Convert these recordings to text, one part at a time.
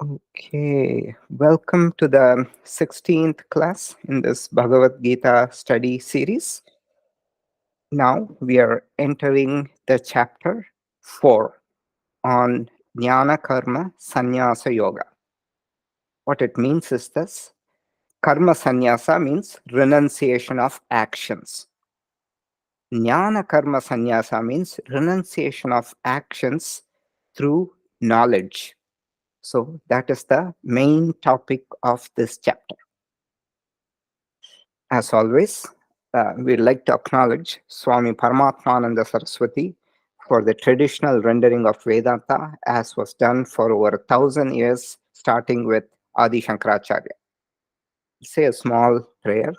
Okay, welcome to the 16th class in this Bhagavad Gita study series. Now we are entering the chapter 4 on Jnana Karma Sannyasa Yoga. What it means is this: Karma Sannyasa means renunciation of actions. Jnana Karma Sannyasa means renunciation of actions through knowledge. So that is the main topic of this chapter. As always, we'd like to acknowledge Swami Paramatmananda Saraswati for the traditional rendering of Vedanta as was done for over 1,000 years, starting with Adi Shankaracharya. Say a small prayer.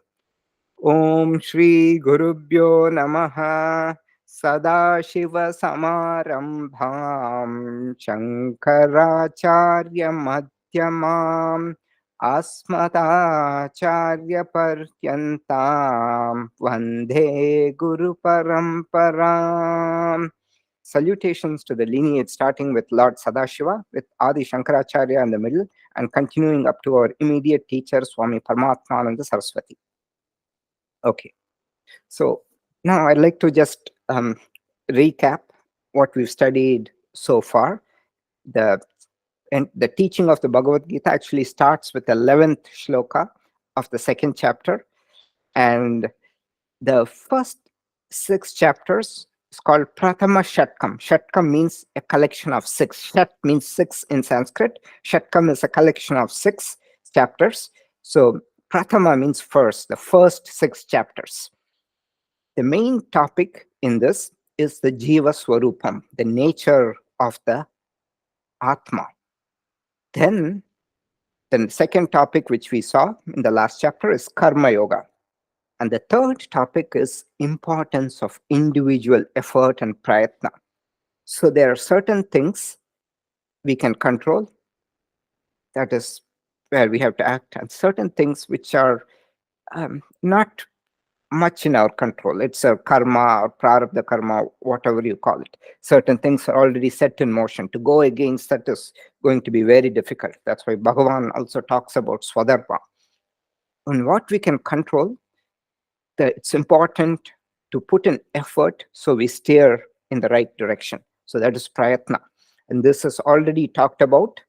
Om Shri Gurubhyo Namaha Sadashiva Samarambham Shankaracharya Madhyamam Asmatacharya Paryantam Vande Guru Paramparam. Salutations to the lineage starting with Lord Sadashiva, with Adi Shankaracharya in the middle, and continuing up to our immediate teacher, Swami Paramatmananda Saraswati. Okay, so now I'd like to just recap what we've studied so far. The teaching of the Bhagavad Gita actually starts with the 11th shloka of the second chapter, and the first 6 chapters is called Prathama Shatkam. Shatkam means a collection of 6. Shat means 6 in Sanskrit. Shatkam is a collection of 6 chapters. So Prathama means first, the first 6 chapters. The main topic in this is the Jiva Swarupam, the nature of the Atma. Then the second topic, which we saw in the last chapter, is Karma Yoga. And the third topic is importance of individual effort and prayatna. So there are certain things we can control, that is where we have to act, and certain things which are not much in our control. It's a karma or prarabdha karma, whatever you call it. Certain things are already set in motion. To go against that is going to be very difficult. That's why Bhagavan also talks about swadharma. And what we can control, it's important to put in effort so we steer in the right direction. So that is prayatna. And this is already talked about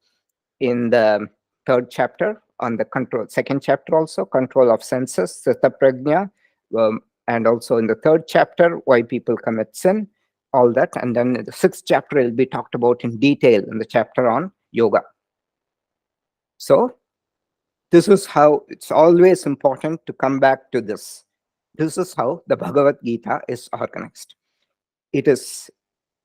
in the third chapter on the control. Second chapter also, control of senses, sthita prajna, and also in the third chapter, why people commit sin, all that. And then the 6th chapter will be talked about in detail in the chapter on yoga. So this is how it's always important to come back to this. This is how the Bhagavad Gita is organized. It is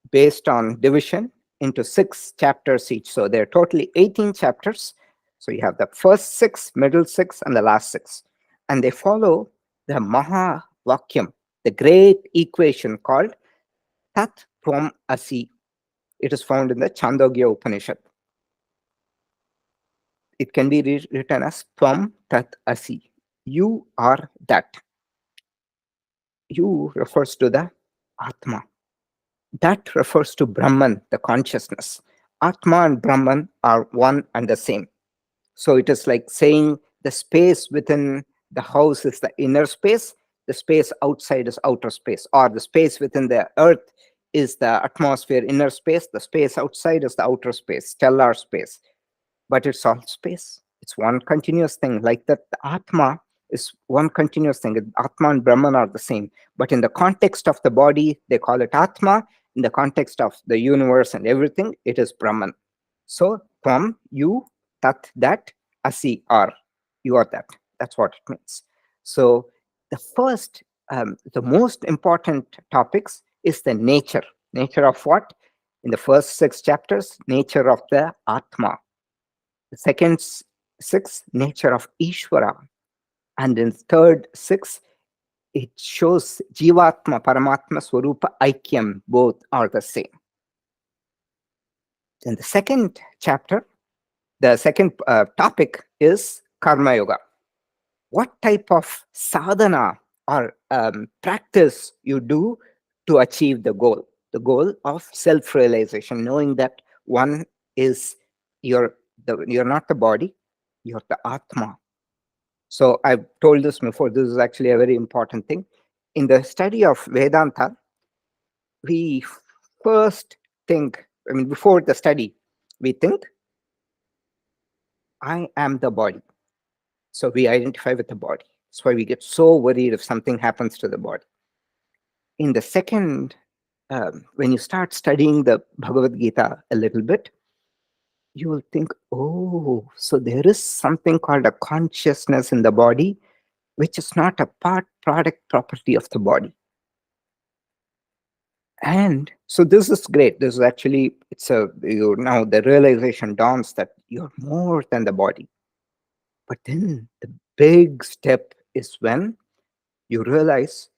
based on division into 6 chapters each. So there are totally 18 chapters. So you have the first 6, middle 6, and the last 6. And they follow the Maha Vakyam, the great equation called Tat Tvam Asi. It is found in the Chandogya Upanishad. It can be written as Tvam Tat Asi. You are that. You refers to the Atma. That refers to Brahman, the consciousness. Atma and Brahman are one and the same. So it is like saying the space within the house is the inner space, the space outside is outer space, or the space within the earth is the atmosphere, inner space, the space outside is the outer space, stellar space. But it's all space. It's one continuous thing. Like that, the Atma is one continuous thing. Atma and Brahman are the same. But in the context of the body, they call it Atma. In the context of the universe and everything, it is Brahman. So, Tvam, you, Tat, that, Asi, are. You are that. That's what it means. So, the first, the most important topics is the nature. Nature of what? In the first 6 chapters, nature of the Atma. The second 6, nature of Ishvara. And in third 6, it shows Jivatma, Paramatma, Swarupa, Aikyam, both are the same. In the second chapter, the second topic is Karma Yoga. What type of sadhana or practice you do to achieve the goal of self-realization, knowing that one is your You're not the body, you're the Atma. So I've told this before, this is actually a very important thing. In the study of Vedanta, we first think, before the study, we think, I am the body. So we identify with the body. That's why we get so worried if something happens to the body. In the second, when you start studying the Bhagavad Gita a little bit, you will think, oh, so there is something called a consciousness in the body, which is not a product property of the body. And so this is great. This is actually, now the realization dawns that you're more than the body. But then the big step is when you realize,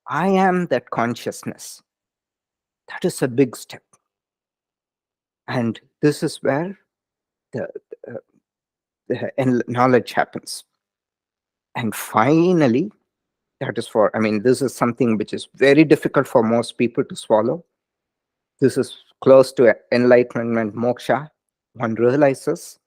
I am that consciousness. That is a big step. And this is where the knowledge happens. And finally, this is something which is very difficult for most people to swallow. This is close to enlightenment, moksha. One realizes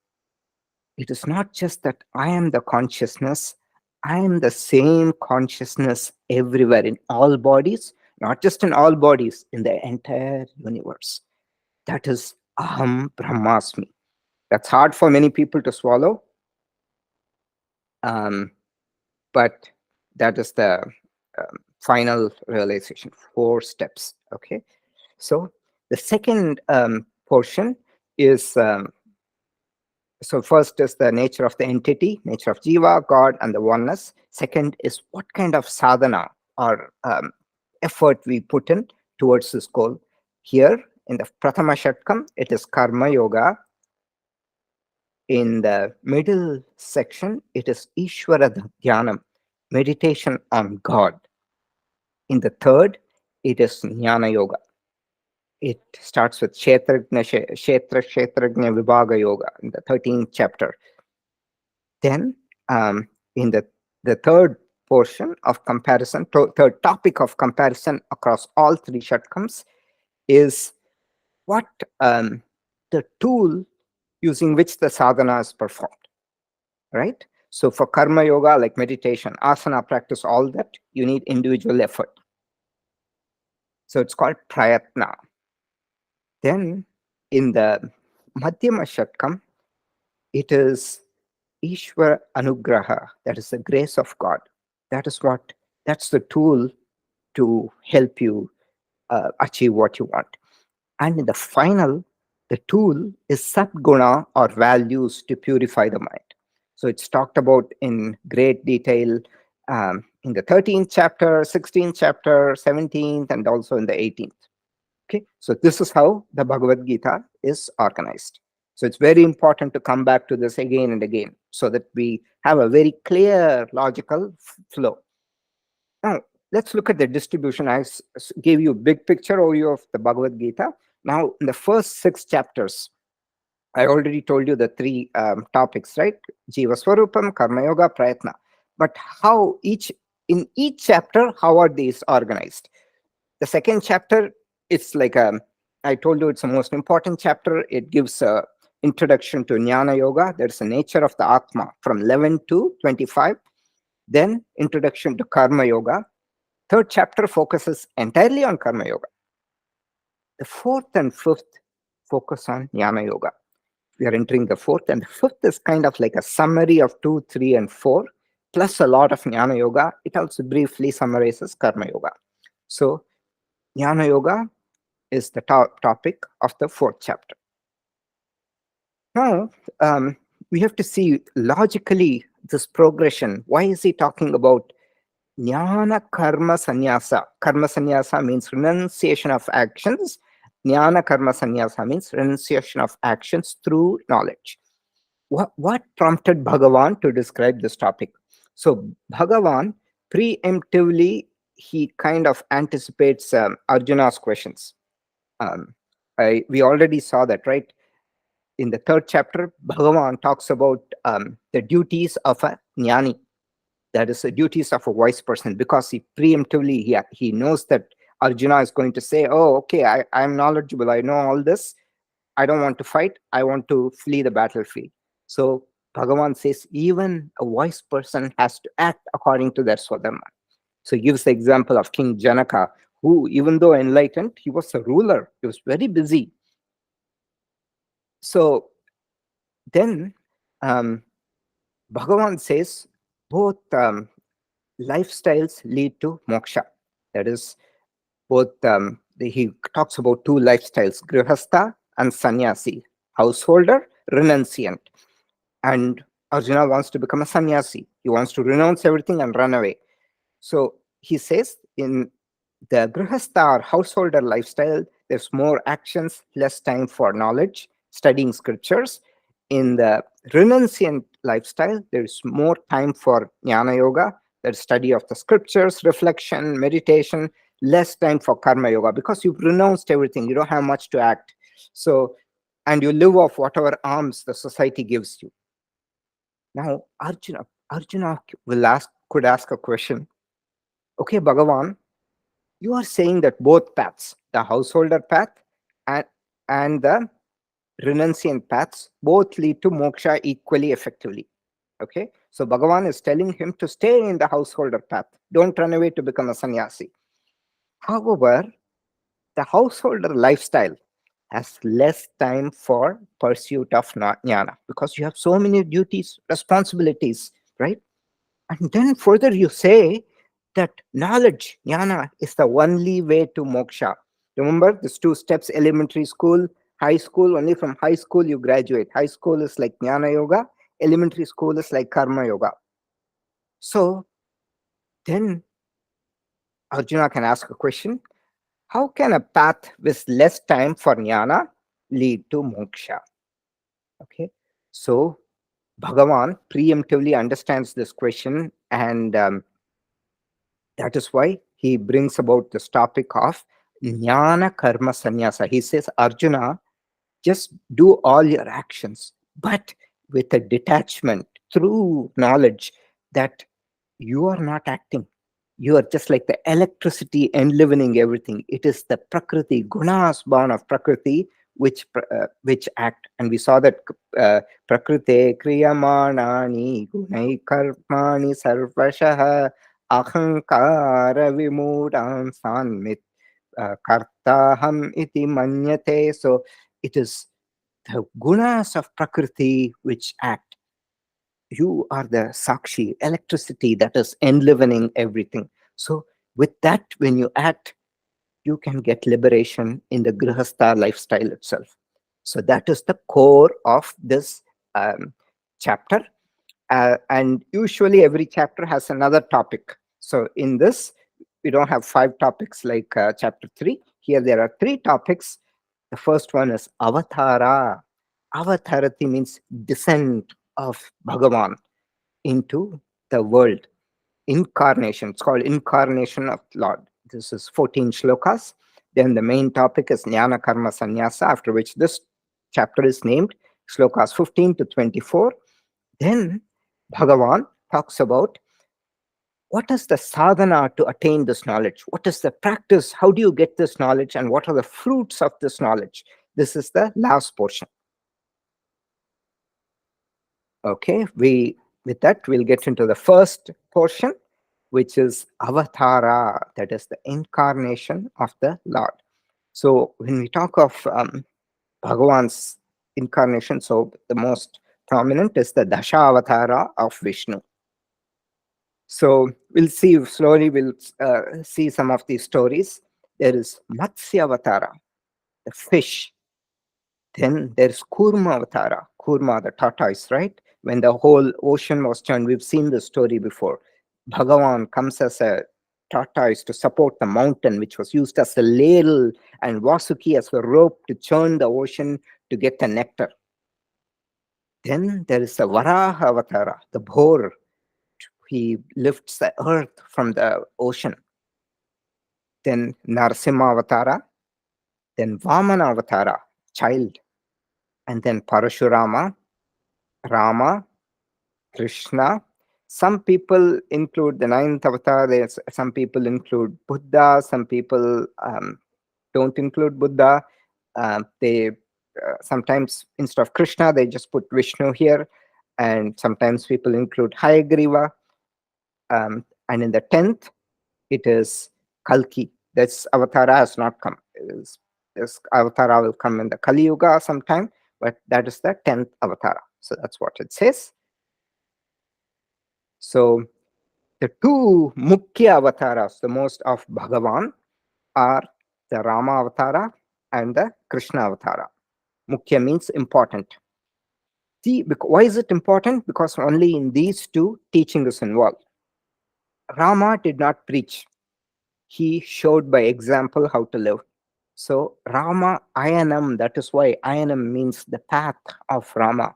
it is not just that I am the consciousness, I am the same consciousness everywhere in all bodies, not just in all bodies, in the entire universe. That is Aham Brahmasmi. That's hard for many people to swallow. But that is the final realization, 4 steps. Okay. So the second portion is, so first is the nature of the entity, nature of jiva, God, and the oneness. Second is what kind of sadhana or effort we put in towards this goal. Here in the Prathama Shatkam, it is Karma Yoga. In the middle section, it is Ishvara Dhyanam, meditation on God. In the third, it is Jnana Yoga. It starts with Kshetrajna Vibhaga Yoga in the 13th chapter. Then in the third portion of comparison, third topic of comparison across all 3 Shatkams is what the tool using which the sadhana is performed, right? So for karma yoga, like meditation, asana practice, all that, you need individual effort. So it's called prayatna. Then in the Madhyama Shatkam, it is Ishvara Anugraha, that is the grace of God. That's the tool to help you achieve what you want. And in the final, the tool is Satguna or values to purify the mind. So it's talked about in great detail in the 13th chapter, 16th chapter, 17th, and also in the 18th. Okay, so this is how the Bhagavad Gita is organized. So it's very important to come back to this again and again so that we have a very clear logical flow. Now, let's look at the distribution. I gave you a big picture overview of the Bhagavad Gita. Now, in the first 6 chapters, I already told you the 3 topics, right? Jiva Swarupam, Karma Yoga, Prayatna. But in each chapter, how are these organized? The second chapter, it's like I told you, it's the most important chapter. It gives an introduction to Jnana Yoga. There's the nature of the Atma from 11 to 25. Then introduction to Karma Yoga. Third chapter focuses entirely on Karma Yoga. The 4th and 5th focus on Jnana Yoga. We are entering the 4th, and the 5th is kind of like a summary of 2, 3, and 4, plus a lot of Jnana Yoga. It also briefly summarizes Karma Yoga. So Jnana Yoga is the topic of the 4th chapter. Now, we have to see logically this progression. Why is he talking about Jnana Karma Sannyasa? Karma Sannyasa means renunciation of actions. Jnana Karma Sannyasa means renunciation of actions through knowledge. What prompted Bhagavan to describe this topic? So Bhagavan, preemptively, he kind of anticipates Arjuna's questions. We already saw that, right? In the 3rd chapter, Bhagavan talks about the duties of a jnani. That is the duties of a wise person, because he preemptively, he knows that Arjuna is going to say, oh, okay, I'm knowledgeable, I know all this. I don't want to fight. I want to flee the battlefield. So Bhagavan says even a wise person has to act according to their swadharma. So he gives the example of King Janaka, who, even though enlightened, he was a ruler. He was very busy. So then Bhagavan says both lifestyles lead to moksha. That is, both he talks about two lifestyles, grihastha and sannyasi, householder, renunciant. And Arjuna wants to become a sannyasi. He wants to renounce everything and run away. So he says in the grihastha or householder lifestyle, there's more actions, less time for knowledge, studying scriptures. In the renunciant lifestyle, there's more time for jnana yoga, the study of the scriptures, reflection, meditation, less time for karma yoga because you've renounced everything. You don't have much to act. So, and you live off whatever alms the society gives you. Now, Arjuna could ask a question. Okay, Bhagavan, you are saying that both paths, the householder path and, and the renunciant paths, both lead to moksha equally effectively. Okay, so Bhagavan is telling him to stay in the householder path. Don't run away to become a sannyasi. However, the householder lifestyle has less time for pursuit of jnana because you have so many duties, responsibilities, right? And then further you say that knowledge, jnana, is the only way to moksha. Remember, these two steps, elementary school, high school, only from high school you graduate. High school is like jnana yoga, elementary school is like karma yoga. So then Arjuna can ask a question. How can a path with less time for jnana lead to moksha? Okay, so Bhagavan preemptively understands this question, and that is why he brings about this topic of jnana karma sannyasa. He says, Arjuna, just do all your actions, but with a detachment through knowledge that you are not acting. You are just like the electricity enlivening everything. It is the prakriti, gunas born of prakriti, which act. And we saw that prakrite kriyamanani gunai karmani sarvashah ahankara vimudam sanmit kartaham iti manyate. So it is the gunas of prakriti which act. You are the sakshi, electricity that is enlivening everything. So with that, when you act, you can get liberation in the grihastha lifestyle itself. So that is the core of this chapter. And usually every chapter has another topic. So in this, we don't have 5 topics like chapter 3. Here there are 3 topics. The first one is avatara. Avatarati means descent of Bhagavan into the world. Incarnation. It's called incarnation of Lord. This is 14 shlokas. Then the main topic is jnana karma sannyasa, after which this chapter is named, shlokas 15 to 24. Then Bhagavan talks about what is the sadhana to attain this knowledge? What is the practice? How do you get this knowledge? And what are the fruits of this knowledge? This is the last portion. Okay, with that, we'll get into the first portion, which is avatara, that is the incarnation of the Lord. So when we talk of Bhagavan's incarnation, so the most prominent is the Dasha Avatara of Vishnu. So we'll see slowly, we'll see some of these stories. There is Matsya Avatara, the fish. Then there's Kurma Avatara, Kurma, the tortoise, right? When the whole ocean was churned, we've seen this story before. Bhagavan comes as a tortoise to support the mountain, which was used as a ladle, and Vasuki as a rope to churn the ocean to get the nectar. Then there is a Varaha Avatara, the boar. He lifts the earth from the ocean. Then Narasimha Avatara, then Vamana Avatara, child, and then Parashurama, Rama, Krishna. Some people include the 9th avatar. Some people include Buddha. Some people don't include Buddha. They sometimes instead of Krishna, they just put Vishnu here, and sometimes people include Hayagriva. And in the 10th, it is Kalki. This Avatara has not come. This Avatara will come in the Kali Yuga sometime, but that is the 10th Avatara. So that's what it says. So the two Mukhya Avataras, the most of Bhagavan, are the Rama Avatara and the Krishna Avatara. Mukhya means important. See, why is it important? Because only in these two teaching is involved. Rama did not preach. He showed by example how to live. So Rama Ayanam, that is why Ayanam means the path of Rama.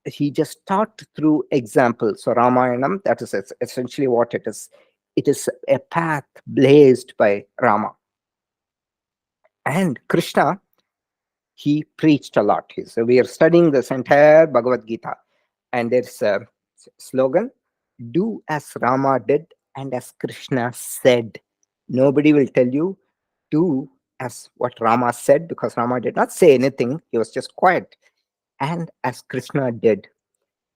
He just taught through example. So Ramayanam, that is essentially what it is. It is a path blazed by Rama. And Krishna, he preached a lot. So we are studying this entire Bhagavad Gita. And there's a slogan, do as Rama did and as Krishna said. Nobody will tell you, do as what Rama said, because Rama did not say anything. He was just quiet. And as Krishna did.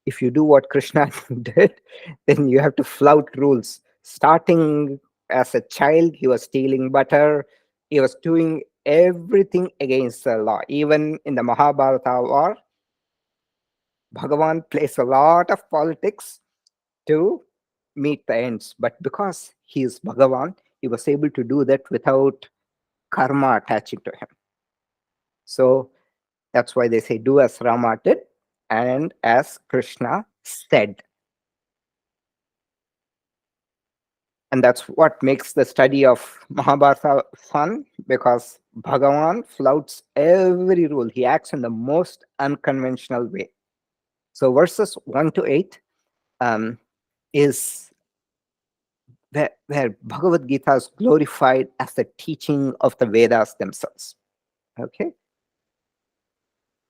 If you do what Krishna did, then you have to flout rules. Starting as a child, he was stealing butter. He was doing everything against the law. Even in the Mahabharata war, Bhagavan plays a lot of politics to meet the ends. But because he is Bhagavan, he was able to do that without karma attaching to him. So that's why they say, do as Rama did and as Krishna said. And that's what makes the study of Mahabharata fun, because Bhagavan flouts every rule. He acts in the most unconventional way. So verses 1 to 8 is where Bhagavad Gita is glorified as the teaching of the Vedas themselves. Okay.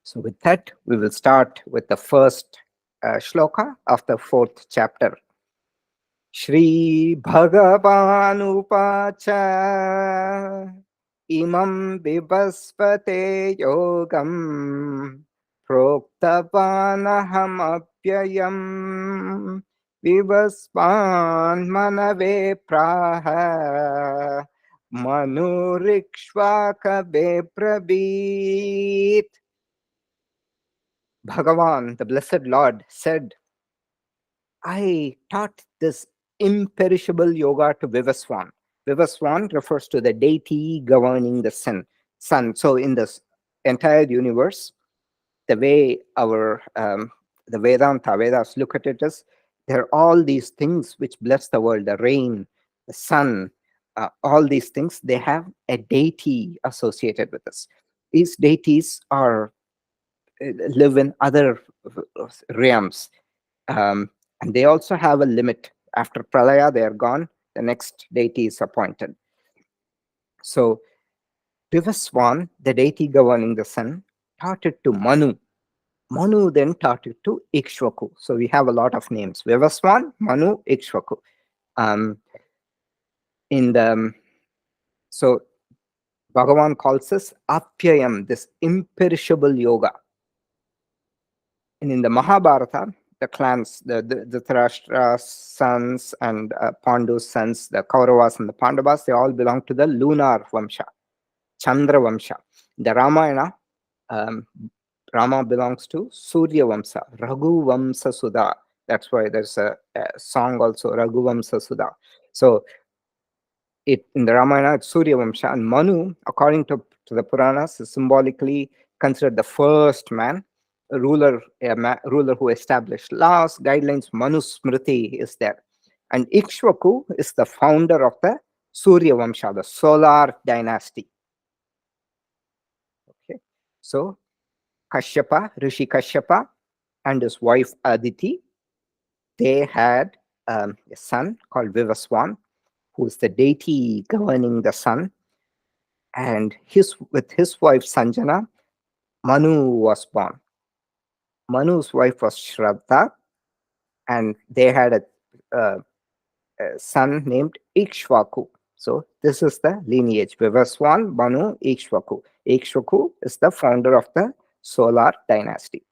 So with that, we will start with the first shloka of the 4th chapter. Shri Bhagavanupācha imam vivaspate yogam proktavanaham apyayam vivasvan manave praha manurikshvaka beprabit. Bhagavan, the blessed Lord, said, I taught this imperishable yoga to Vivaswan. Vivaswan refers to the deity governing the sun. So in this entire universe, the way our the Vedas look at it is, there are all these things which bless the world, the rain, the sun, all these things, they have a deity associated with us. These deities are live in other realms. And they also have a limit. After Pralaya, they are gone. The next deity is appointed. So Vivaswan, the deity governing the sun, taught it to Manu. Manu then taught it to Ikshvaku. So we have a lot of names. Vivaswan, Manu, Ikshvaku. So Bhagavan calls this Apyayam, this imperishable yoga. And in the Mahabharata, the clans, the Dhritarashtra's sons and Pandu's sons, the Kauravas and the Pandavas, they all belong to the lunar Vamsha, Chandra Vamsha. The Ramayana, Rama belongs to Surya Vamsa, Raghu Vamsa Sudha. That's why there's a song also, Raghu Vamsa Sudha. So in the Ramayana, it's Surya Vamsha. And Manu, according to the Puranas, is symbolically considered the first man, a ruler who established laws, guidelines. Manu Smriti is there. And Ikshvaku is the founder of the Surya Vamsha, the solar dynasty. Okay. So Kashyapa, Rishi Kashyapa, and his wife Aditi, they had a son called Vivaswan, who is the deity governing the sun. And with his wife Sanjana, Manu was born. Manu's wife was Shraddha, and they had a son named Ikshvaku. So this is the lineage: Vivaswan, Manu, Ikshvaku. Ikshvaku is the founder of the solar dynasty.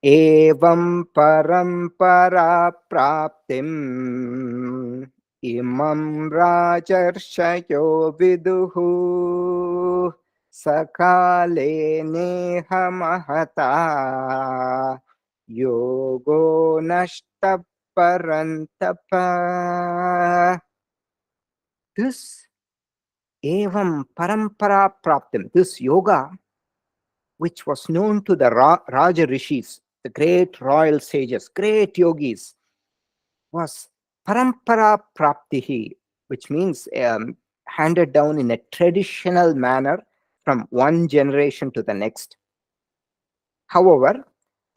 Evam parampara praptim imam rajarshayo viduhu sakale neha mahata yogo nashta parantapa. This evam parampara praptim, this yoga, which was known to the Raja Rishis, the great royal sages, great yogis, was parampara praptihi, which means handed down in a traditional manner from one generation to the next. However,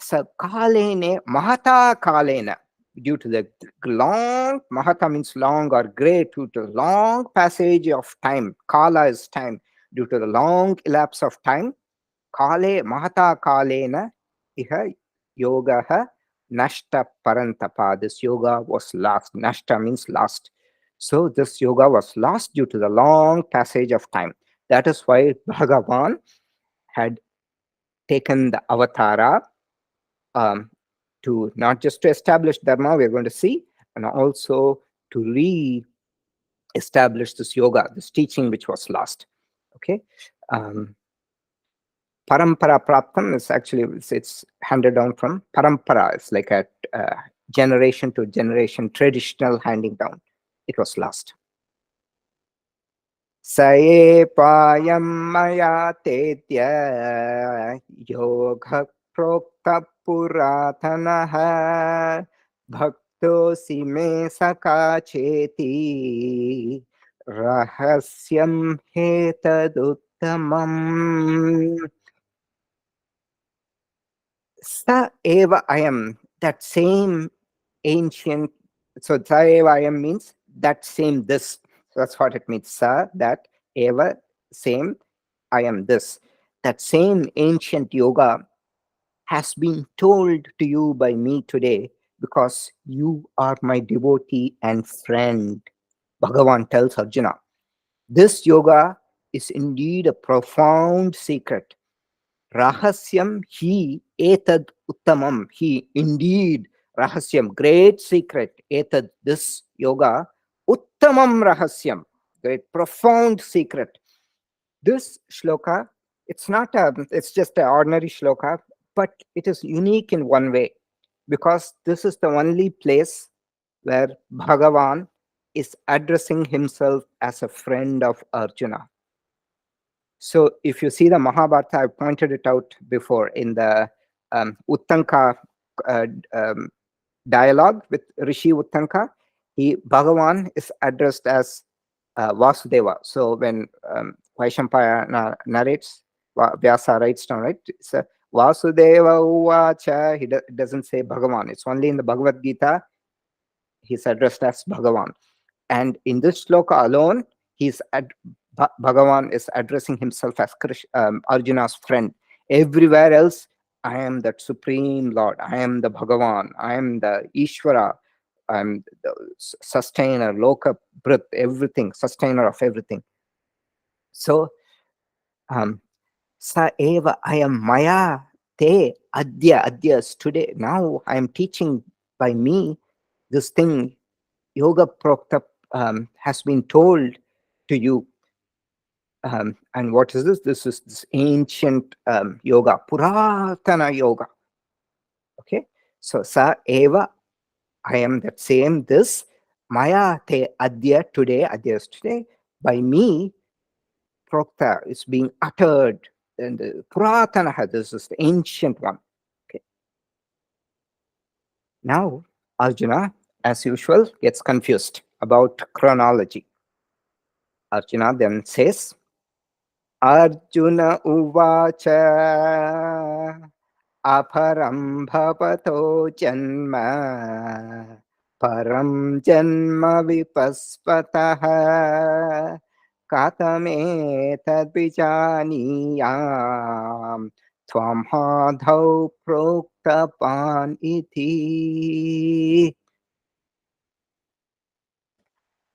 kalene, mahata kalena, due to the long, mahata means long or great, due to long passage of time, kala is time, due to the long elapse of time, kale mahata kalena iha yogaha nashta parantapa. This yoga was lost. Nashta means lost. So this yoga was lost due to the long passage of time. That is why Bhagavan had taken the avatara, to not just to establish dharma, we're going to see, and also to re-establish this yoga, this teaching which was lost. Okay. Parampara praptam is actually, it's handed down from parampara. It's like a generation to generation traditional handing down. It was lost. Saye payam maya tetya yoga prokta puratanaha bhaktosi me saka cheti rahasyam hetaduttamam. Sa eva ayam, that same ancient, so sa eva ayam means that same this. So that's what it means. Sa, that, eva, same, ayam, this. That same ancient yoga has been told to you by me today because you are my devotee and friend. Bhagavan tells Arjuna, this yoga is indeed a profound secret. Rahasyam hi etad uttamam. He indeed, rahasyam, great secret. Etad, this yoga. Uttamam rahasyam, great profound secret. This shloka, it's just an ordinary shloka, but it is unique in one way, because this is the only place where Bhagavan is addressing himself as a friend of Arjuna. So if you see the Mahabharata, I pointed it out before in the Uttanka uh, um, dialogue with Rishi Uttanka. Bhagavan is addressed as Vasudeva. So when Vaishampaya narrates, Vyasa writes down, right? It's Vasudeva Uvacha. It doesn't say Bhagavan. It's only in the Bhagavad Gita he's addressed as Bhagavan. And in this shloka alone, Bhagavan is addressing himself as Arjuna's friend. Everywhere else, I am that supreme Lord. I am the Bhagavan. I am the Ishvara. I am the sustainer, Loka, Brit, everything, sustainer of everything. So, Sa eva I am Maya te adya is today. Now I am teaching by me this thing. Yoga Prokta has been told to you. And what is this? This is this ancient yoga, Puratana yoga. Okay, so Sa Eva, I am that same, this, Maya Te Adya, today, Adya is today, by me, Prokta is being uttered. And the Puratana, this is the ancient one. Okay. Now, Arjuna, as usual, gets confused about chronology. Arjuna then says, Arjuna uvacha aparam bhavato janma param janma vipaspataha katame tadvijaniyam tvam hadau proktapan iti.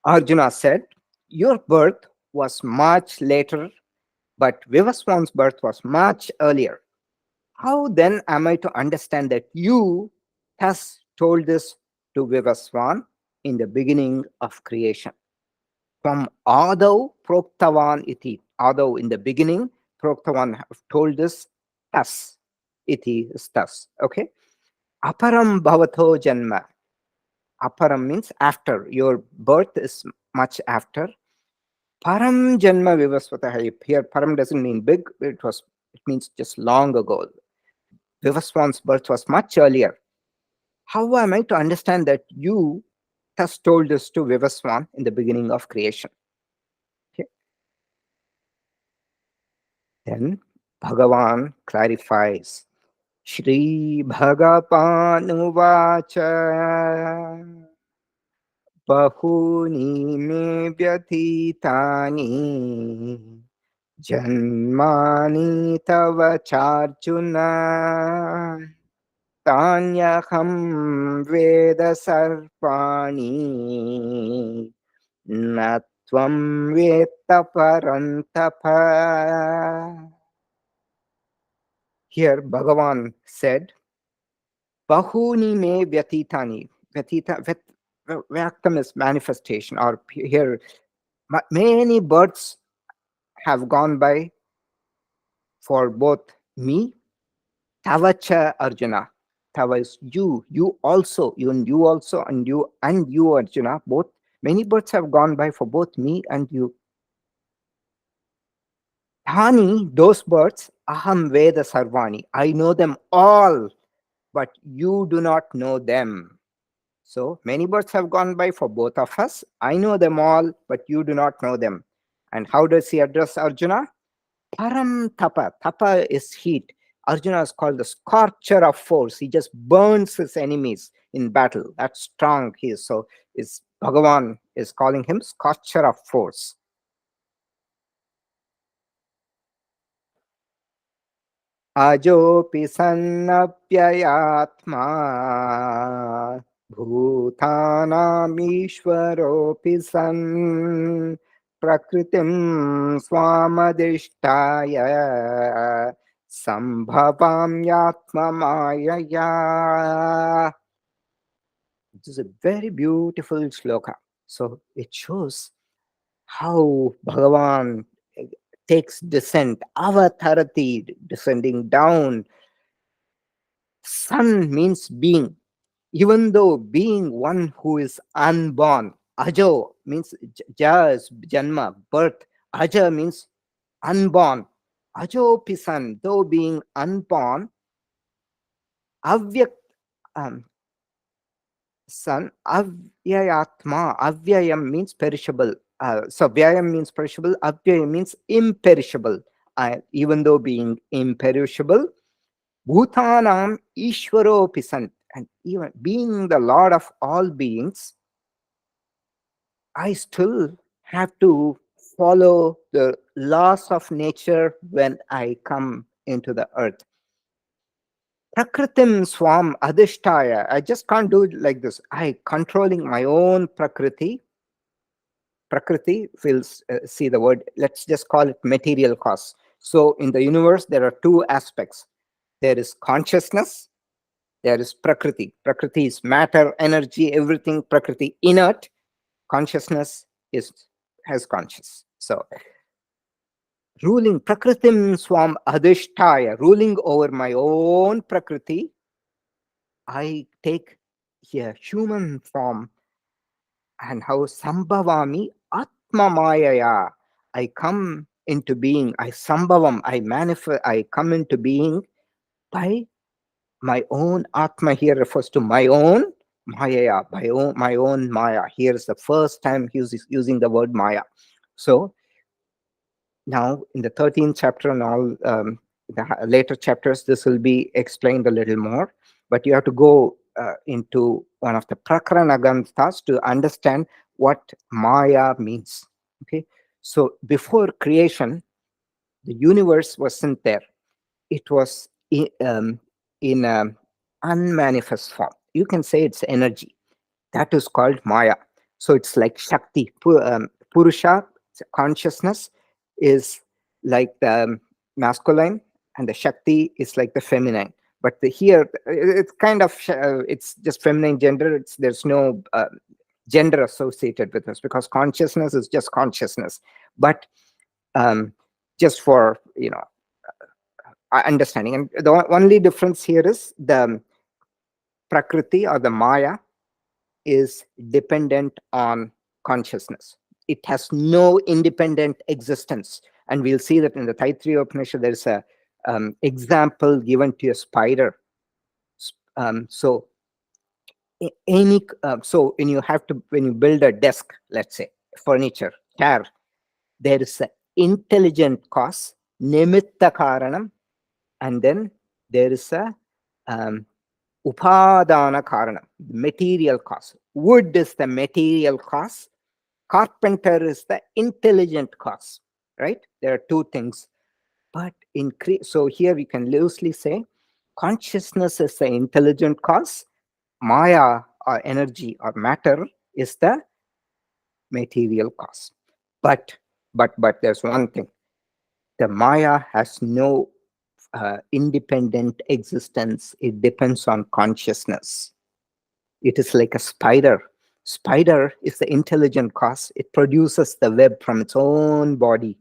Arjuna said, your birth was much later but Vivaswan's birth was much earlier. How then am I to understand that you thus told this to Vivaswan in the beginning of creation? From Adav Proktavan iti. Adav, in the beginning, Proktavan have told this thus. Iti is thus. Okay. Aparam bhavato janma. Aparam means after. Your birth is much after. Param janma vivasvataha. Here, param doesn't mean big. It means just long ago. Vivaswan's birth was much earlier. How am I to understand that you thus told this to Vivaswan in the beginning of creation? Okay. Then Bhagavan clarifies. Shri Bhagapanuvacha Bahuni me vyatitani Janmani tava charjuna Tanyaham Veda Sarpani Natvam Veta Parantapa. Here Bhagavan said, Bahuni me vyatitani. Vyaktam is manifestation, or here many births have gone by for both me, Tavacha Arjuna. Tava is you also, you also, and you Arjuna, both. Many births have gone by for both me and you. Thani, those births, aham Veda Sarvani. I know them all, but you do not know them. So many births have gone by for both of us. I know them all, but you do not know them. And how does he address Arjuna? Param tapa. Tapa is heat. Arjuna is called the scorcher of force. He just burns his enemies in battle. That's strong he is. So Bhagavan is calling him scorcher of force. Ajopi sannapyayatma bhutanam ishvaropi san prakritim swamadishtaya sambhavam yatma mayaya. This is a very beautiful shloka. So it shows how Bhagavan takes descent, avatarati, descending down. Sun means being, even though being one who is unborn. Ajo means ja is janma, birth. Aja means unborn. Ajo pisan, though being unborn. Avyak son, avyayatma. Avyayam means perishable. So vyayam means perishable, avyayam means imperishable. Even though being imperishable, bhutanam ishvaro pisan, and even being the Lord of all beings, I still have to follow the laws of nature when I come into the earth. Prakritim swam adhishtaya. I just can't do it like this. I controlling my own prakriti. Prakriti feels, see the word, let's just call it material cause. So in the universe, there are two aspects. There is consciousness, there is prakriti. Prakriti is matter, energy, everything. Prakriti inert. Consciousness has conscious. So ruling prakritim swam adhishtaya, ruling over my own prakriti, I take a human form. And how sambhavami atma mayaya, I come into being, I sambhavam, I manifest, I come into being by my own atma. Here refers to my own maya, my own maya. Here is the first time he is using the word maya. So now in the 13th chapter and all the later chapters, this will be explained a little more, but you have to go into one of the prakarana granthas to understand what maya means. Okay, so before creation, the universe wasn't there. It was in unmanifest form. You can say it's energy. That is called maya. So it's like shakti. Purusha, consciousness, is like the masculine, and the Shakti is like the feminine. But here, it's kind of, it's just feminine gender. There's no gender associated with this, because consciousness is just consciousness. But just for, understanding, and the only difference here is the Prakriti or the Maya is dependent on consciousness. It has no independent existence. And we'll see that in the Taittiriya Upanishad, there's a example given to a spider. So so when you build a desk, let's say furniture, chair, there is an intelligent cause, nimitta karanam, and then there is a upadana karanam, material cause. Wood is the material cause, carpenter is the intelligent cause, right? There are two things. But so here we can loosely say consciousness is the intelligent cause, Maya or energy or matter is the material cause. But there's one thing: the Maya has no independent existence. It depends on consciousness. It is like a spider. Spider is the intelligent cause. It produces the web from its own body.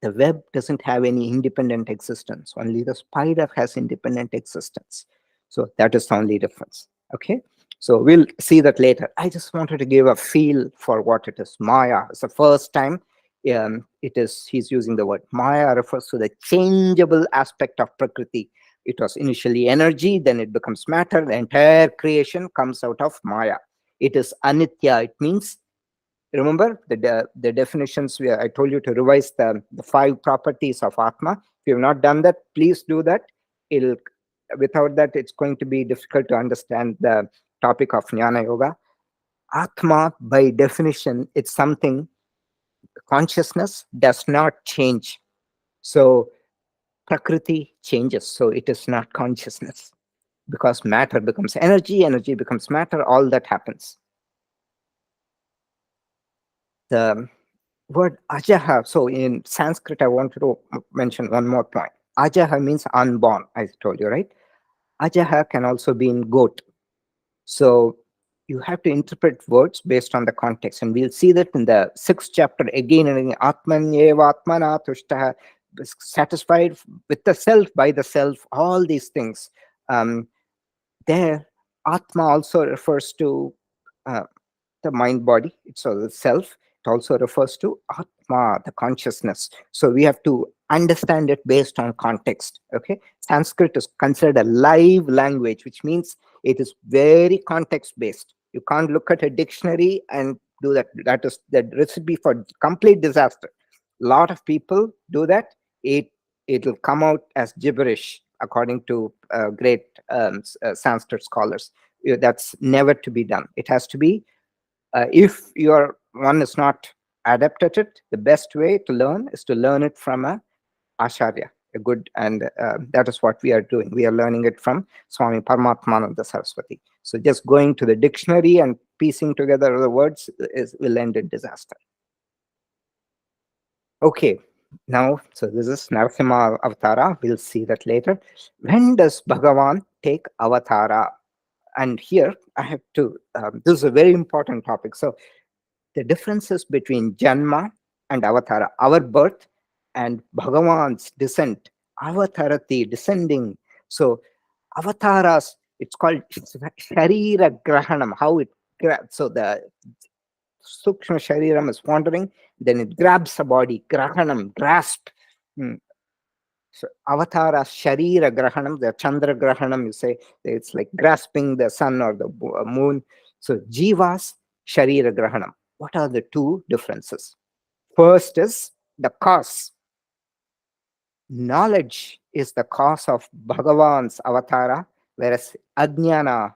The web doesn't have any independent existence. Only the spider has independent existence. So that is the only difference. Okay. So we'll see that later. I just wanted to give a feel for what it is. Maya. It's the first time he's using the word. Maya refers to the changeable aspect of Prakriti. It was initially energy, then it becomes matter. The entire creation comes out of Maya. It is anitya. It means, remember the definitions I told you to revise the 5 properties of Atma. If you have not done that, please do that. Without that, it's going to be difficult to understand the topic of Jnana Yoga. Atma, by definition, it's something consciousness does not change. So Prakriti changes, so it is not consciousness, because matter becomes energy, energy becomes matter, all that happens. The word ajaha, so in Sanskrit, I wanted to mention one more point. Ajaha means unborn, I told you, right? Ajaha can also be in goat. So you have to interpret words based on the context. And we'll see that in the 6th chapter again and again. Atman eva atmana tushtaha, satisfied with the self, by the self, all these things. There, Atma also refers to the mind body, it's the self. It also refers to Atma, the consciousness. So we have to understand it based on context. Okay, Sanskrit is considered a live language, which means it is very context based. You can't look at a dictionary and do that. That is the recipe for complete disaster. A lot of people do that. It'll come out as gibberish, according to great Sanskrit scholars. That's never to be done. It has to be, if one is not adept at it, the best way to learn is to learn it from a acharya, a good, and that is what we are doing. We are learning it from Swami Paramatmananda Saraswati. So just going to the dictionary and piecing together the words will end in disaster. Okay, now, so this is Narasimha Avatara. We'll see that later. When does Bhagavan take Avatara? And here I have to, this is a very important topic. So the differences between Janma and Avatara, our birth, and Bhagavan's descent, Avatarati, descending. So Avataras, it's called Sharira Grahanam, how it grabs. So the Sukshma Shariram is wandering, then it grabs a body, Grahanam, grasp. So Avatara Sharira Grahanam, the Chandra Grahanam, you say, it's like grasping the sun or the moon. So Jivas Sharira Grahanam. What are the two differences? First is the cause. Knowledge is the cause of Bhagavan's Avatara, whereas Ajnana,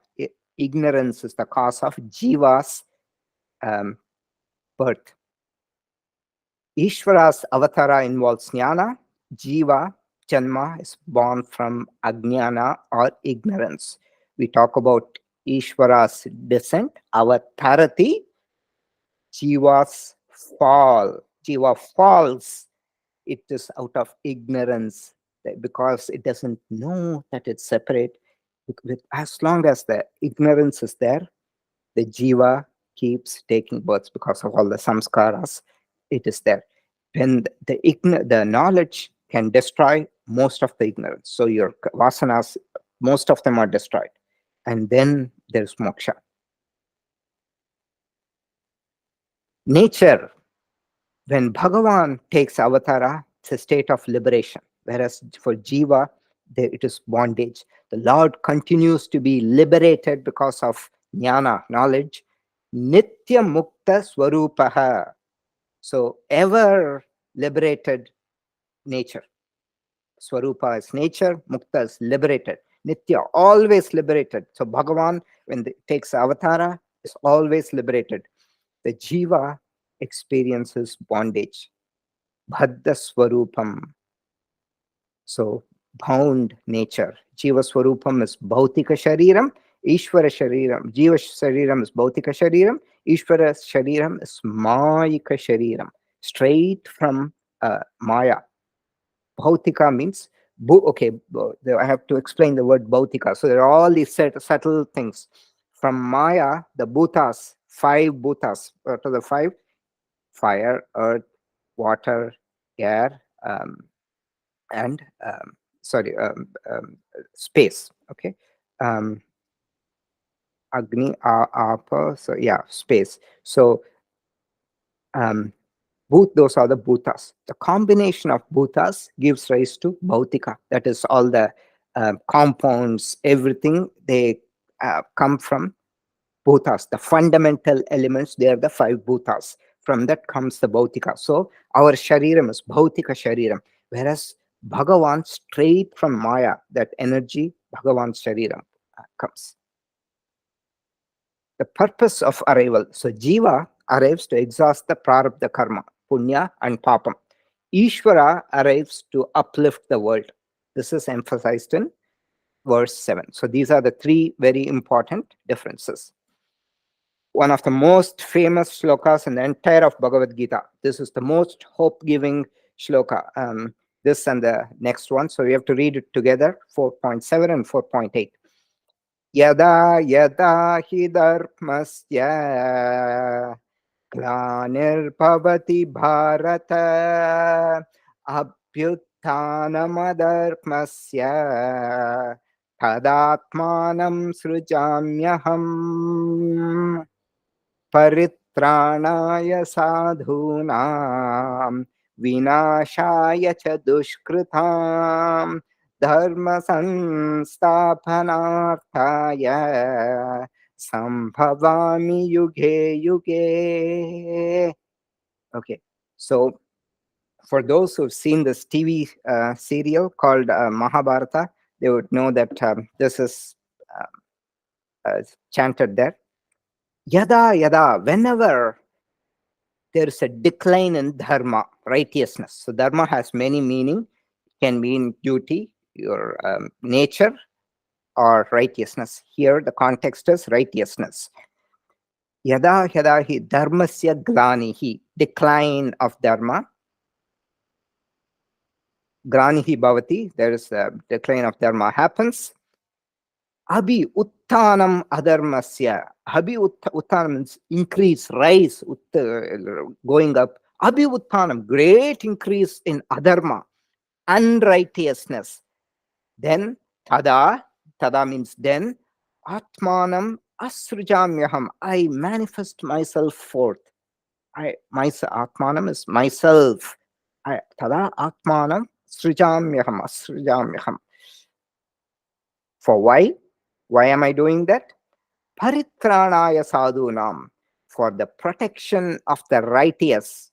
ignorance, is the cause of Jiva's birth. Ishvara's Avatara involves Jnana. Jiva, Janma, is born from Ajnana or ignorance. We talk about Ishvara's descent, Avatarati, Jiva's fall. Jiva falls it is out of ignorance, because it doesn't know that it's separate. As long as the ignorance is there, the jiva keeps taking births because of all the samskaras. It is there. When the knowledge can destroy most of the ignorance, so your vasanas, most of them are destroyed, and then there's moksha. Nature, when Bhagavan takes avatara, it's a state of liberation, whereas for jiva, it is bondage. The Lord continues to be liberated because of jnana, knowledge. Nitya mukta swarupaha. So ever liberated nature. Swarupa is nature, mukta is liberated. Nitya, always liberated. So Bhagavan, when it takes avatara, is always liberated. The jiva experiences bondage. Bhadda swarupam. So bound nature. Jiva swarupam is bhautika shariram. Ishvara shariram. Jiva shariram is bhautika shariram. Ishvara shariram is mayika shariram. Straight from maya. Bhautika means, okay, I have to explain the word bhautika. So there are all these subtle things. From maya, the bhutas, 5 bhutas. What are the 5? Fire, earth, water, air, and space. Okay. Agni, apa, so yeah, space. So those are the bhutas. The combination of bhutas gives rise to bhautika. That is all the compounds, everything, they come from bhutas. The fundamental elements, they are the 5 bhutas. From that comes the bhautika. So our shariram is bhautika shariram, whereas Bhagavan, straight from maya, that energy, Bhagavan's shariram comes. The purpose of arrival. So jiva arrives to exhaust the prarabdha karma, punya and papam. Ishvara arrives to uplift the world. This is emphasized in verse 7. So these are the 3 very important differences. One of the most famous shlokas in the entire of Bhagavad Gita. This is the most hope-giving shloka. This and the next one. So we have to read it together, 4.7 and 4.8. Yada yada hi dharmasya glanirpavati bharata abhyuttanamadharmasya tadatmanam srujamyaham paritranaya sadhunam vinashaya cha dushkritam dharma sansthapanarthaya sambhavami yuge yuge. Okay, so for those who've seen this TV serial called Mahabharata, they would know that this is chanted there. Yada yada, whenever there is a decline in dharma, righteousness. So dharma has many meaning. It can mean duty, your nature, or righteousness. Here the context is righteousness. Yada yada hi dharmasya glanihi, decline of dharma. Glanihi bhavati, there is a decline of dharma happens. Abhi uttanam adharmasya. Abhi uttanam means increase, rise, going up. Abhi uttanam, great increase in adharma, unrighteousness. Then tada means then, atmanam asrujamyaham, I manifest myself forth. Atmanam is myself. Tada atmanam asrujamyaham. For why? Why am I doing that? Paritranaya sadhunam, for the protection of the righteous.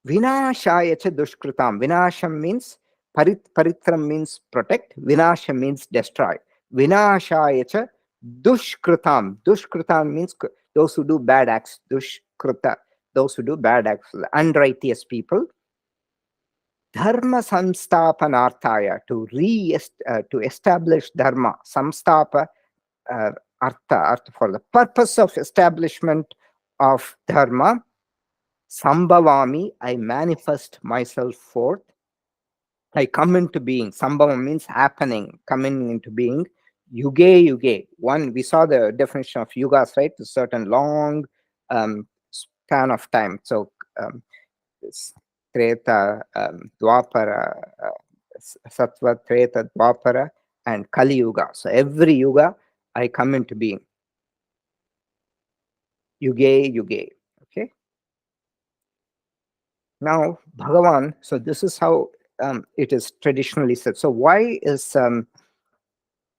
Vinashaya cha dushkritam. Vinasham means, paritram means protect, vinasham means destroy. Vinashaya cha dushkritam. Dushkritam means those who do bad acts. Dushkrita, those who do bad acts, unrighteous people. Dharma samsthapanarthaya, to establish dharma. Samstapa, artha, for the purpose of establishment of dharma. Sambhavami, I manifest myself forth. I come into being. Sambhava means happening, coming into being. Yuge, yuge. One, we saw the definition of yugas, right? A certain long span of time. So, it's Treta, Dwapara, Sattva, Treta, Dwapara, and Kali Yuga. So every yuga, I come into being. Yuge, yuge. Okay. Now, Bhagavan, so this is how it is traditionally said. So why is um,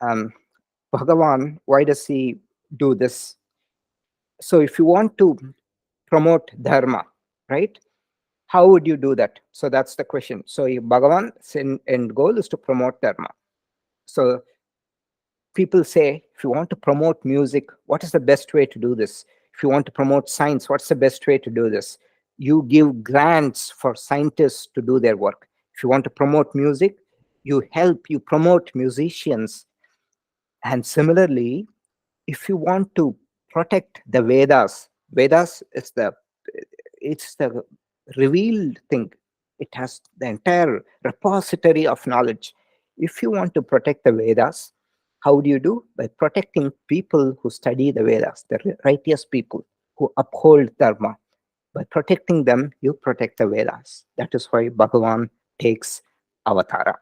Bhagavan, why does he do this? So if you want to promote dharma, right? How would you do that? So that's the question. So Bhagavan's end goal is to promote dharma. So people say, if you want to promote music, what is the best way to do this? If you want to promote science, what's the best way to do this? You give grants for scientists to do their work. If you want to promote music, you promote musicians. And similarly, if you want to protect the Vedas, Vedas is it's the revealed thing. It has the entire repository of knowledge. If you want to protect the Vedas, how do you do? By protecting people who study the Vedas, the righteous people who uphold dharma. By protecting them, you protect the Vedas. That is why Bhagavan takes avatara.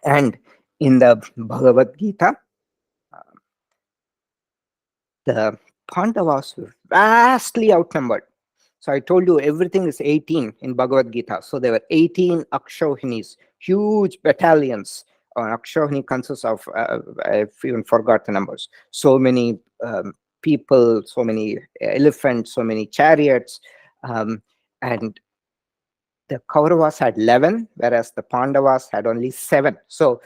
And in the Bhagavad Gita, the Pandavas were vastly outnumbered. So I told you everything is 18 in Bhagavad Gita. So there were 18 Akshohinis, huge battalions. Akshohini consists of, I've even forgot the numbers, so many people, so many elephants, so many chariots. And the Kauravas had 11, whereas the Pandavas had only 7. So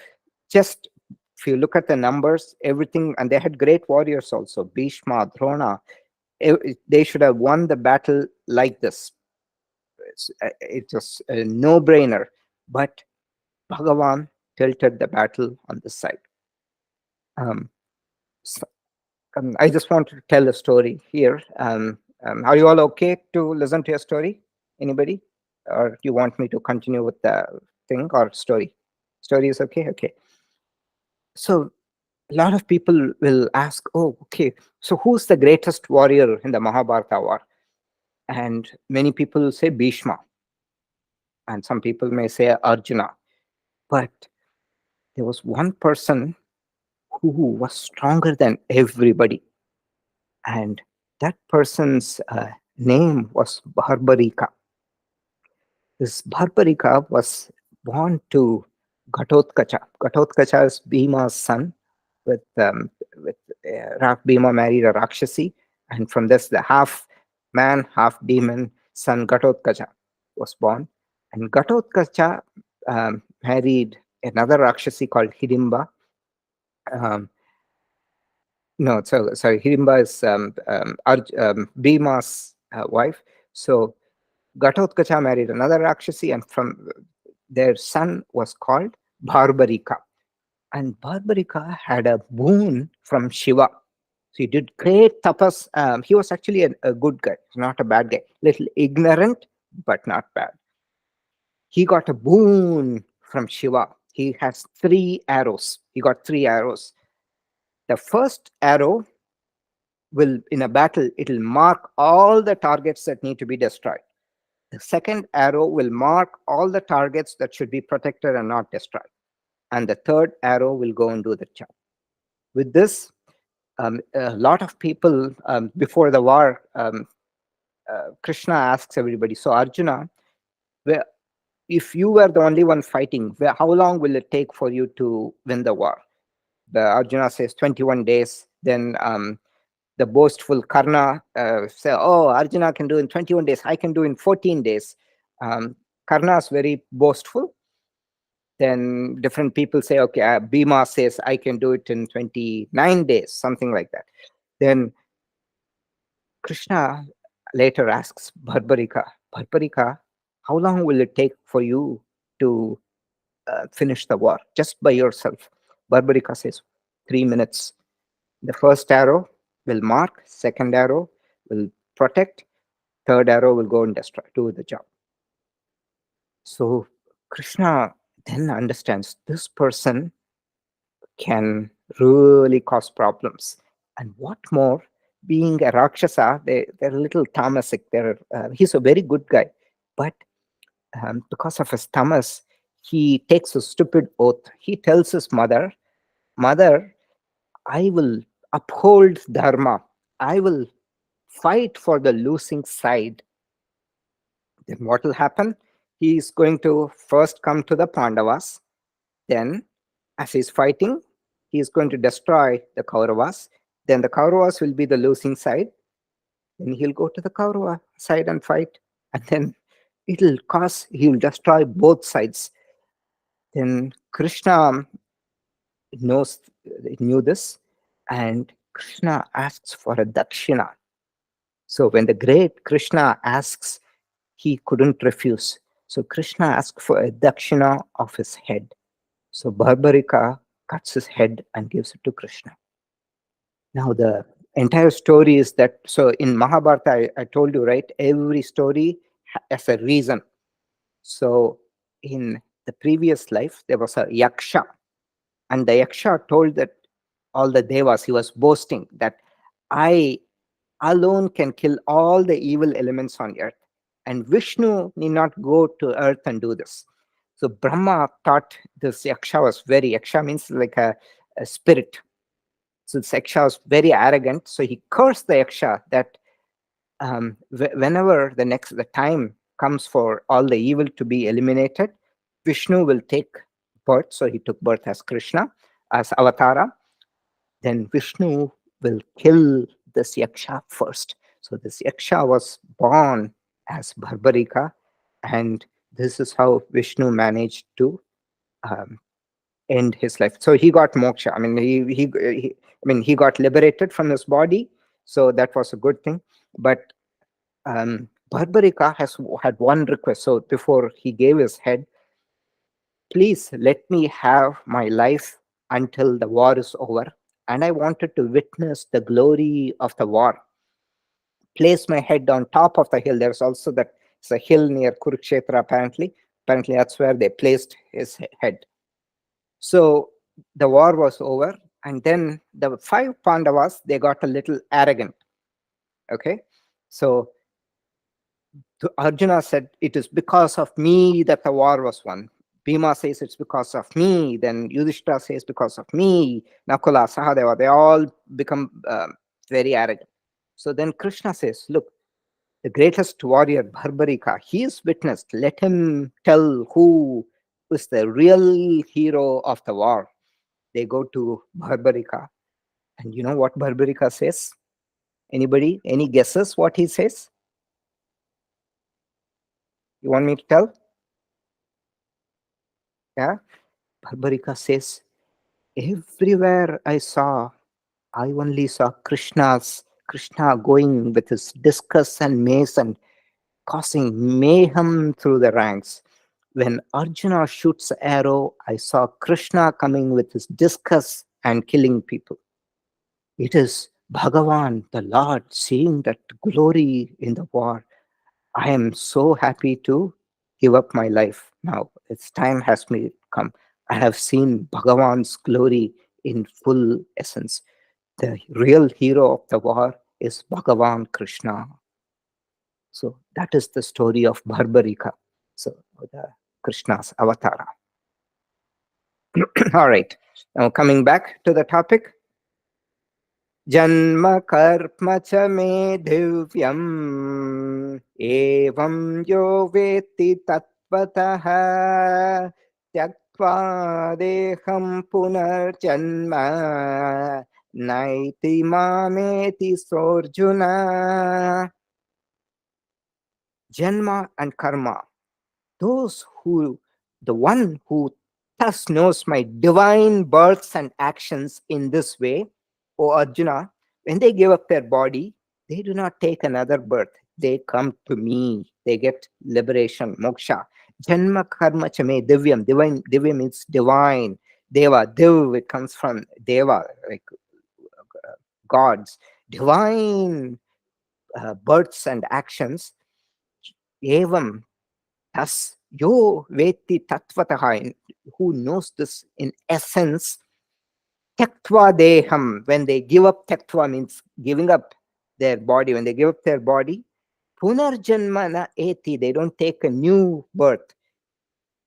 just if you look at the numbers, everything, and they had great warriors also, Bhishma, Drona, they should have won the battle like this. It was a no-brainer, but Bhagavan tilted the battle on this side. So, I just want to tell a story here. Are you all okay to listen to a story? Anybody? Or do you want me to continue with the thing or story? Story is okay? Okay. So a lot of people will ask, oh, okay, so who's the greatest warrior in the Mahabharata war? And many people will say Bhishma. And some people may say Arjuna. But there was one person who was stronger than everybody. And that person's name was Bharbarika. This Bharbarika was born to Ghatotkacha. Ghatotkacha is Bhima's son. With Bhima married a Rakshasi, and from this the half man, half demon son Ghatotkacha was born. And Ghatotkacha married another Rakshasi called Hidimba. No, so sorry, Hidimba is Bhima's wife. So Ghatotkacha married another Rakshasi, and from their son was called Bharbarika. And Bharbarika had a boon from Shiva. So he did great tapas. He was actually a good guy, not a bad guy. Little ignorant, but not bad. He got a boon from Shiva. He has 3 arrows. He got 3 arrows. The first arrow will, in a battle, it will mark all the targets that need to be destroyed. The second arrow will mark all the targets that should be protected and not destroyed. And the third arrow will go and do the job. With this, a lot of people before the war, Krishna asks everybody, so Arjuna, if you were the only one fighting, how long will it take for you to win the war? The Arjuna says 21 days. Then the boastful Karna say, oh, Arjuna can do in 21 days. I can do in 14 days. Karna is very boastful. Then different people say, okay, Bhima says, I can do it in 29 days, something like that. Then Krishna later asks Bharbarika, how long will it take for you to finish the war just by yourself? Bharbarika says, 3 minutes. The first arrow will mark, second arrow will protect, third arrow will go and destroy, do the job. So Krishna then understands this person can really cause problems. And what more, being a Rakshasa, they're a little tamasic. He's a very good guy. But because of his tamas, he takes a stupid oath. He tells his mother, Mother, I will uphold dharma. I will fight for the losing side. Then what will happen? He is going to first come to the Pandavas. Then, as he's fighting, he is going to destroy the Kauravas. Then the Kauravas will be the losing side. Then he'll go to the Kaurava side and fight. And then he'll destroy both sides. Then Krishna knows knew this, and Krishna asks for a dakshina. So when the great Krishna asks, he couldn't refuse. So Krishna asked for a dakshina of his head. So Bharbarika cuts his head and gives it to Krishna. Now the entire story is that, so in Mahabharata, I told you, right, every story has a reason. So in the previous life, there was a yaksha, and the yaksha told that all the devas, he was boasting that I alone can kill all the evil elements on earth, and Vishnu need not go to earth and do this. So Brahma thought this yaksha means like a spirit. So this yaksha was very arrogant. So he cursed the yaksha that whenever the time comes for all the evil to be eliminated, Vishnu will take birth. So he took birth as Krishna, as Avatara. Then Vishnu will kill this yaksha first. So this yaksha was born as Bharbarika, and this is how Vishnu managed to um, end his life. So he got moksha. I mean, he got liberated from his body. So that was a good thing. But Bharbarika had one request. So before he gave his head, please let me have my life until the war is over. And I wanted to witness the glory of the war. Place my head on top of the hill. There's also it's a hill near Kurukshetra, apparently. Apparently, that's where they placed his head. So the war was over. And then the 5 Pandavas, they got a little arrogant. Okay. So Arjuna said, it is because of me that the war was won. Bhima says it's because of me. Then Yudhishthira says because of me. Nakula, Sahadeva, they all become very arrogant. So then Krishna says, look, the greatest warrior, Bharbarika, he is witnessed. Let him tell who is the real hero of the war. They go to Bharbarika. And you know what Bharbarika says? Anybody? Any guesses what he says? You want me to tell? Yeah. Bharbarika says, everywhere I only saw Krishna going with his discus and mace and causing mayhem through the ranks. When Arjuna shoots the arrow, I saw Krishna coming with his discus and killing people. It is Bhagavan, the Lord, seeing that glory in the war. I am so happy to give up my life now. Its time has come. I have seen Bhagavan's glory in full essence. The real hero of the war is Bhagavan Krishna. So that is the story of Bharbarika. So the Krishna's avatara. All right. Now coming back to the topic. Janma karma cha me divyam evam yo veti tattvataha tyaktva deham punarjanma naiti mameti sorjuna. Janma and karma, the one who thus knows my divine births and actions in this way, O Arjuna, when they give up their body, they do not take another birth. They come to me. They get liberation, moksha. Janma karma chame divyam. Divyam means divine. Deva, div, it comes from deva, like gods. Divine births and actions. Evam tas yo veti tatvataha, who knows this in essence. Tyaktva deham, when they give up, tyaktva means giving up their body. When they give up their body, punarjanma na eti, they don't take a new birth.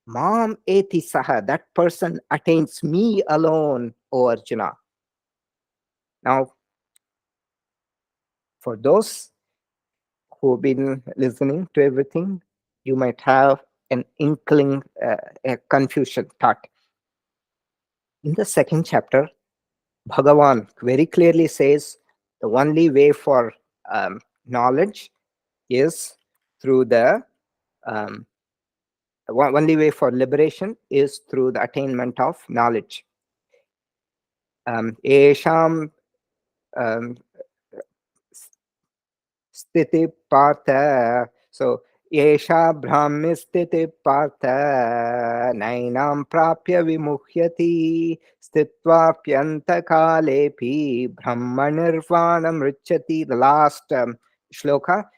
Mam eti saha, that person attains me alone, O Arjuna. Now, for those who've been listening to everything, you might have an inkling, a confusion thought. In the second chapter, Bhagavan very clearly says the only way for knowledge is through the only way for liberation is through the attainment of knowledge. Esham sthiti partha. So, Esha brahmi sthiti partha nainam prapya vimuhyati sthitva kalepi brahma nirvanam richati. The last shloka,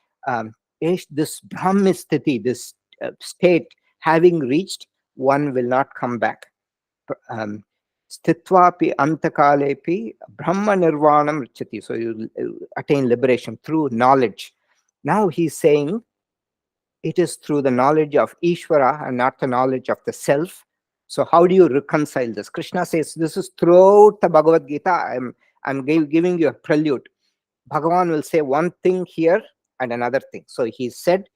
this brahmi sthiti, this state having reached, one will not come back. Sthitvapi antakalepi brahma nirvanam richati. So you attain liberation through knowledge. Now he's saying it is through the knowledge of Ishvara and not the knowledge of the self. So how do you reconcile this? Krishna says this is throughout the Bhagavad Gita. I'm giving you a prelude. Bhagavan will say one thing here and another thing. So he said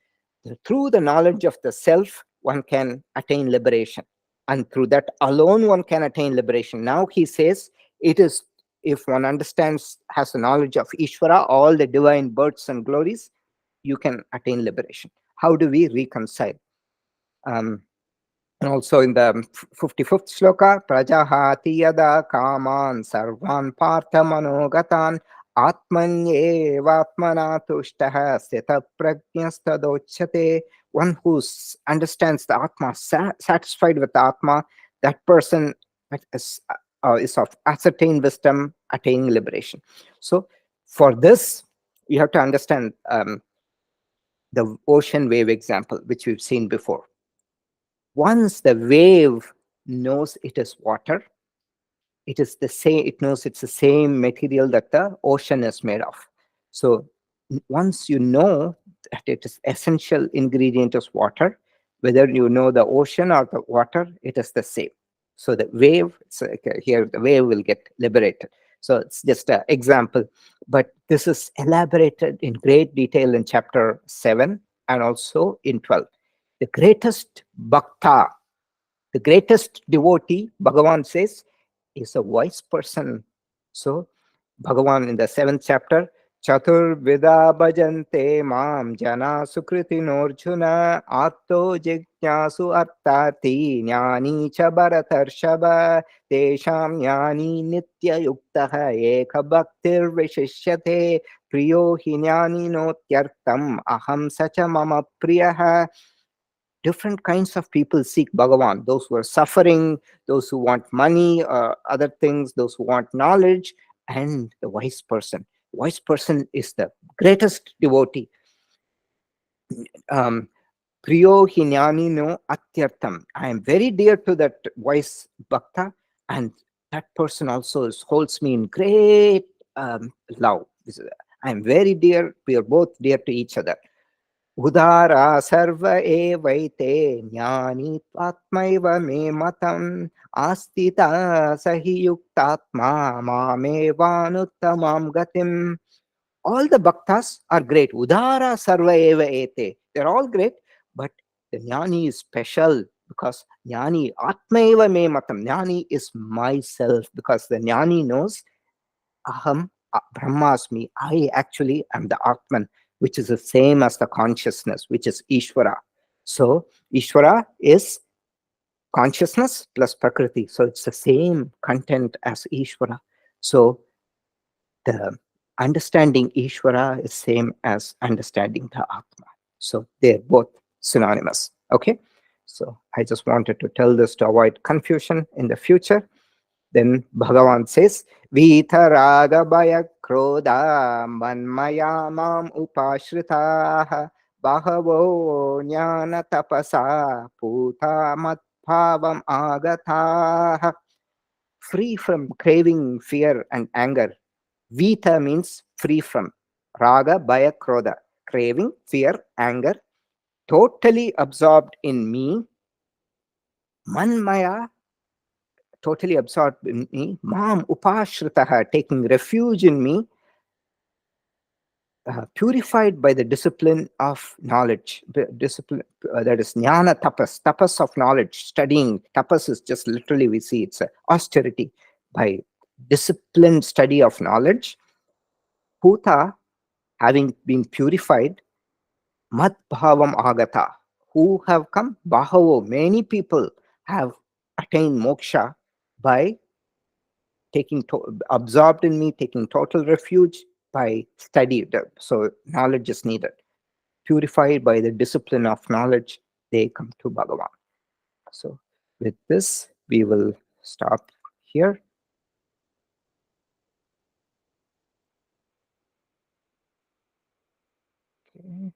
through the knowledge of the self, one can attain liberation. And through that alone, one can attain liberation. Now he says, it is, if one understands, has the knowledge of Ishvara, all the divine births and glories, you can attain liberation. How do we reconcile? And also in the 55th shloka, Prajahati yada kaman sarvan partha manogatan atmanyevatmana tushtaha sthita prajnastadochyate. One who understands the Atma, satisfied with the Atma, that person is of ascertained wisdom, attaining liberation. So for this, you have to understand the ocean wave example, which we've seen before. Once the wave knows it is water, it is the same, it knows it's the same material that the ocean is made of. So once you know that it is essential ingredient is water, whether you know the ocean or the water, it is the same. So the wave, here the wave will get liberated. So it's just an example, but this is elaborated in great detail in chapter 7 and also in 12. The greatest bhakta, the greatest devotee, Bhagavan says, is a wise person. So Bhagavan in the 7th chapter, Chatur Vida Bhajante Mam Jana Sukriti Norjuna Atto Jignasu Artati Jnani Cha Bharatarshava Tesham Jnani Nitya Yuktaha Eka Bhaktir Vishishyate Priyo Hi Jnani Notyartam Aham Sacha Mama Priyaha. Different kinds of people seek Bhagavan. Those who are suffering, those who want money, other things, those who want knowledge, and the wise person. Wise person is the greatest devotee. Priyo Hinyani no Atyartam. I am very dear to that wise bhakta, and that person also holds me in great love. I am very dear. We are both dear to each other. Udara sarva evaite jnani atmaiva me matam astita sahi yuktatma mamevanuttamam gatim. All the bhaktas are great. Udara sarva eva ete. They're all great, but the jnani is special because jnani atmaiva me matam. Jnani is myself because the jnani knows aham brahmasmi. I actually am the Atman, which is the same as the consciousness, which is Ishvara. So Ishvara is consciousness plus Prakriti. So it's the same content as Ishvara. So the understanding Ishvara is same as understanding the Atma. So they're both synonymous. Okay. So I just wanted to tell this to avoid confusion in the future. Then Bhagavan says, Vitaraga Bhaya Krodha Manmaya Mam Upashritaha bahavo jnana tapasa puta madbhavam agataha. Free from craving, fear, and anger. Vita means free from. Raga, bhaya, krodha. Craving, fear, anger. Totally absorbed in me. Manmaya, totally absorbed in me. Mam upashritaha, taking refuge in me. Purified by the discipline of knowledge. Discipline, that is jnana tapas, tapas of knowledge, studying. Tapas is just literally, we see it's a austerity. By disciplined study of knowledge, Puta, having been purified, Mat Bhavam Agata, who have come, Bahavo, many people have attained moksha by absorbed in me, taking total refuge by study. So knowledge is needed. Purified by the discipline of knowledge, they come to Bhagavan. So with this, we will stop here. Okay.